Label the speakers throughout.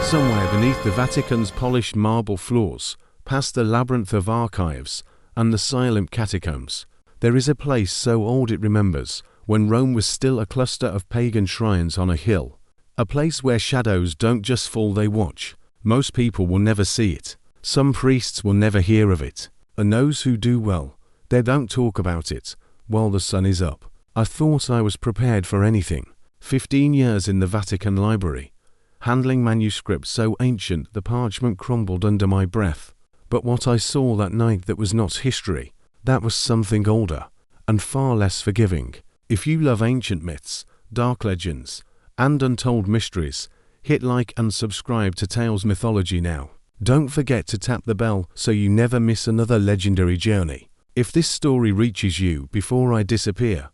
Speaker 1: Somewhere beneath the Vatican's polished marble floors, past the labyrinth of archives and the silent catacombs, there is a place so old it remembers, when Rome was still a cluster of pagan shrines on a hill. A place where shadows don't just fall, they watch. Most people will never see it. Some priests will never hear of it. And those who do, well, they don't talk about it while the sun is up. I thought I was prepared for anything. 15 years in the Vatican Library, handling manuscripts so ancient the parchment crumbled under my breath. But what I saw that night, that was not history. That was something older and far less forgiving. If you love ancient myths, dark legends, and untold mysteries, hit like and subscribe to Tales Mythology now. Don't forget to tap the bell so you never miss another legendary journey. If this story reaches you before I disappear,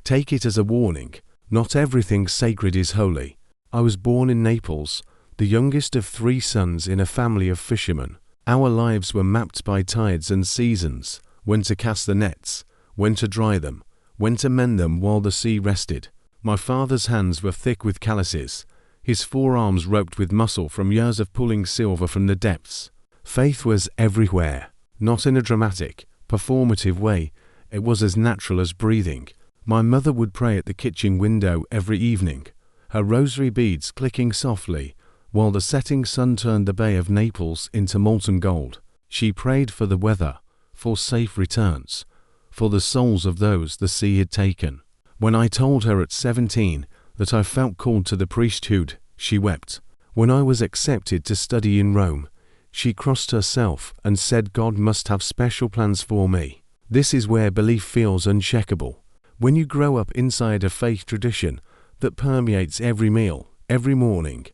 Speaker 1: take it as a warning. Not everything sacred is holy. I was born in Naples, the youngest of 3 sons in a family of fishermen. Our lives were mapped by tides and seasons, when to cast the nets, when to dry them, when to mend them while the sea rested. My father's hands were thick with calluses, his forearms roped with muscle from years of pulling silver from the depths. Faith was everywhere, not in a dramatic, performative way. It was as natural as breathing. My mother would pray at the kitchen window every evening, her rosary beads clicking softly, while the setting sun turned the Bay of Naples into molten gold. She prayed for the weather, for safe returns, for the souls of those the sea had taken. When I told her at 17 that I felt called to the priesthood, she wept. When I was accepted to study in Rome, she crossed herself and said God must have special plans for me. This is where belief feels uncheckable. When you grow up inside a faith tradition that permeates every meal, every morning,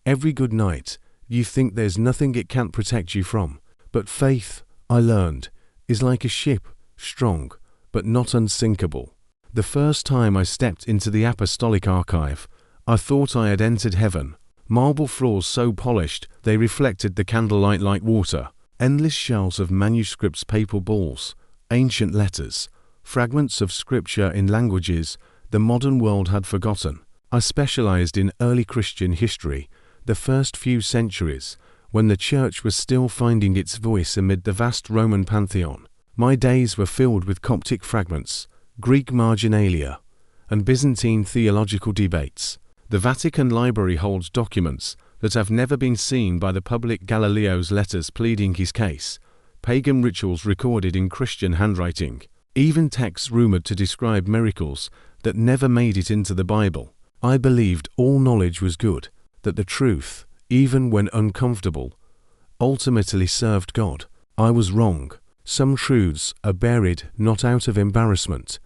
Speaker 1: every good night, you think there's nothing it can't protect you from. But faith, I learned, is like a ship, strong, but not unsinkable. The first time I stepped into the apostolic archive, I thought I had entered heaven. Marble floors so polished they reflected the candlelight like water, endless shelves of manuscripts, papal bulls, ancient letters, fragments of scripture in languages the modern world had forgotten. I specialized in early Christian history, the first few centuries, when the church was still finding its voice amid the vast Roman pantheon. My days were filled with Coptic fragments, Greek marginalia, and Byzantine theological debates. The Vatican Library holds documents that have never been seen by the public. Galileo's letters pleading his case, pagan rituals recorded in Christian handwriting, even texts rumored to describe miracles that never made it into the Bible. I believed all knowledge was good, that the truth, even when uncomfortable, ultimately served God. I was wrong. Some truths are buried not out of embarrassment,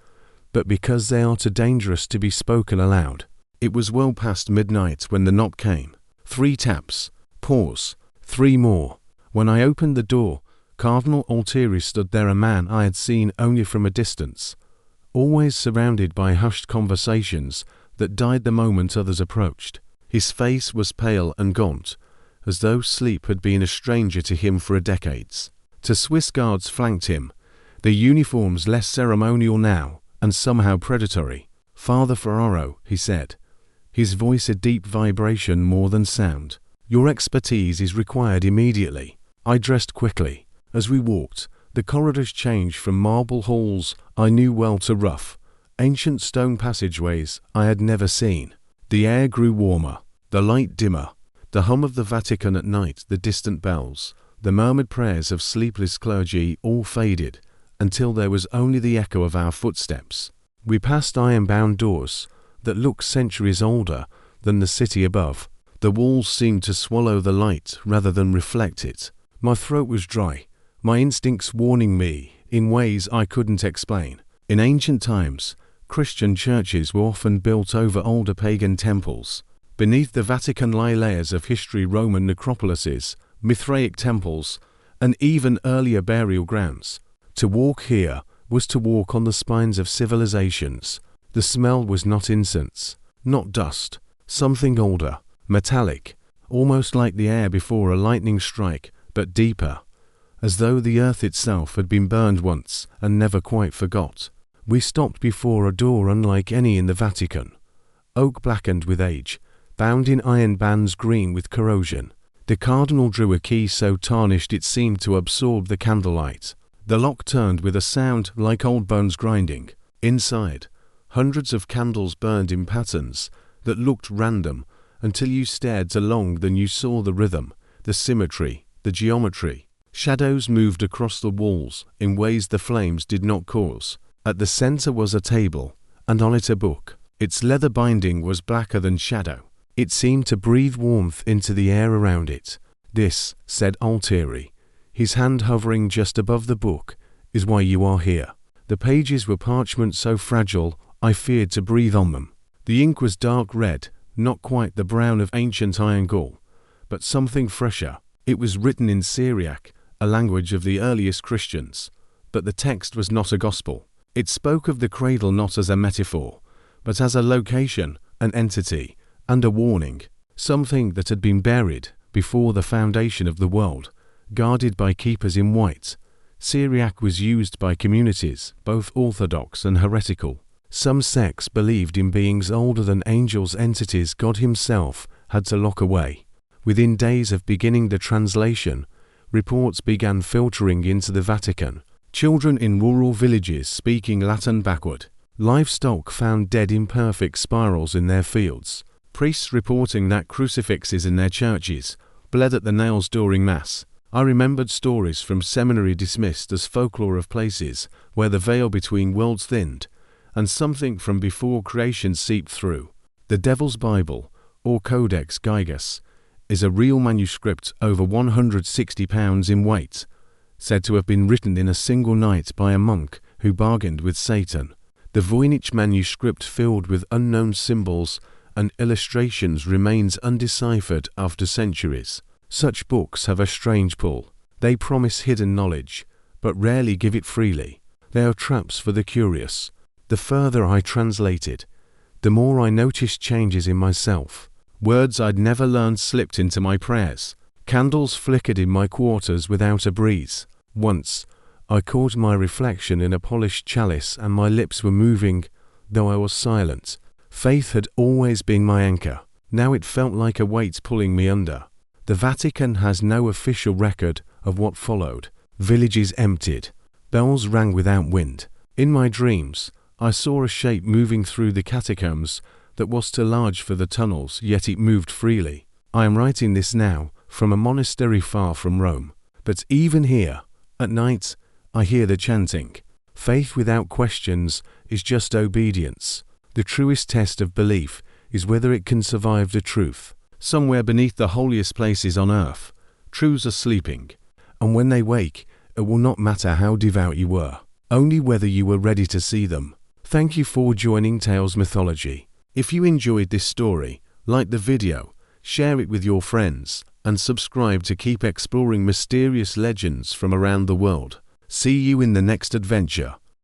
Speaker 1: but because they are too dangerous to be spoken aloud. It was well past midnight when the knock came. 3 taps, pause, 3 more. When I opened the door, Cardinal Altieri stood there, a man I had seen only from a distance, always surrounded by hushed conversations that died the moment others approached. His face was pale and gaunt, as though sleep had been a stranger to him for decades. 2 Swiss guards flanked him, their uniforms less ceremonial now and somehow predatory. "Father Ferraro," he said, his voice a deep vibration more than sound. "Your expertise is required immediately." I dressed quickly. As we walked, the corridors changed from marble halls I knew well to rough, ancient stone passageways I had never seen. The air grew warmer, the light dimmer, the hum of the Vatican at night, the distant bells, the murmured prayers of sleepless clergy all faded, until there was only the echo of our footsteps. We passed iron-bound doors that looked centuries older than the city above. The walls seemed to swallow the light rather than reflect it. My throat was dry, my instincts warning me in ways I couldn't explain. In ancient times, Christian churches were often built over older pagan temples. Beneath the Vatican lie layers of history, Roman necropolises, Mithraic temples, and even earlier burial grounds. To walk here was to walk on the spines of civilizations. The smell was not incense, not dust, something older, metallic, almost like the air before a lightning strike, but deeper, as though the earth itself had been burned once and never quite forgot. We stopped before a door unlike any in the Vatican. Oak blackened with age, bound in iron bands green with corrosion. The cardinal drew a key so tarnished it seemed to absorb the candlelight. The lock turned with a sound like old bones grinding. Inside, hundreds of candles burned in patterns that looked random until you stared along them you saw the rhythm, the symmetry, the geometry. Shadows moved across the walls in ways the flames did not cause. At the center was a table, and on it a book. Its leather binding was blacker than shadow. It seemed to breathe warmth into the air around it. "This," said Altieri, his hand hovering just above the book, "is why you are here." The pages were parchment so fragile I feared to breathe on them. The ink was dark red, not quite the brown of ancient iron gall, but something fresher. It was written in Syriac, a language of the earliest Christians, but the text was not a gospel. It spoke of the cradle not as a metaphor, but as a location, an entity, and a warning, something that had been buried before the foundation of the world, guarded by keepers in white. Syriac was used by communities, both orthodox and heretical. Some sects believed in beings older than angels, entities God himself had to lock away. Within days of beginning the translation, reports began filtering into the Vatican. Children in rural villages speaking Latin backward. Livestock found dead in perfect spirals in their fields. Priests reporting that crucifixes in their churches bled at the nails during Mass. I remembered stories from seminary dismissed as folklore of places where the veil between worlds thinned, and something from before creation seeped through. The Devil's Bible, or Codex Gigas, is a real manuscript over 160 pounds in weight, said to have been written in a single night by a monk who bargained with Satan. The Voynich manuscript filled with unknown symbols and illustrations remains undeciphered after centuries. Such books have a strange pull. They promise hidden knowledge, but rarely give it freely. They are traps for the curious. The further I translated, the more I noticed changes in myself. Words I'd never learned slipped into my prayers. Candles flickered in my quarters without a breeze. Once, I caught my reflection in a polished chalice and my lips were moving, though I was silent. Faith had always been my anchor. Now it felt like a weight pulling me under. The Vatican has no official record of what followed. Villages emptied. Bells rang without wind. In my dreams, I saw a shape moving through the catacombs that was too large for the tunnels, yet it moved freely. I am writing this now from a monastery far from Rome. But even here, at night, I hear the chanting. Faith without questions is just obedience. The truest test of belief is whether it can survive the truth. Somewhere beneath the holiest places on earth, truths are sleeping, and when they wake, it will not matter how devout you were, only whether you were ready to see them. Thank you for joining Tales Mythology. If you enjoyed this story, like the video, share it with your friends, and subscribe to keep exploring mysterious legends from around the world. See you in the next adventure.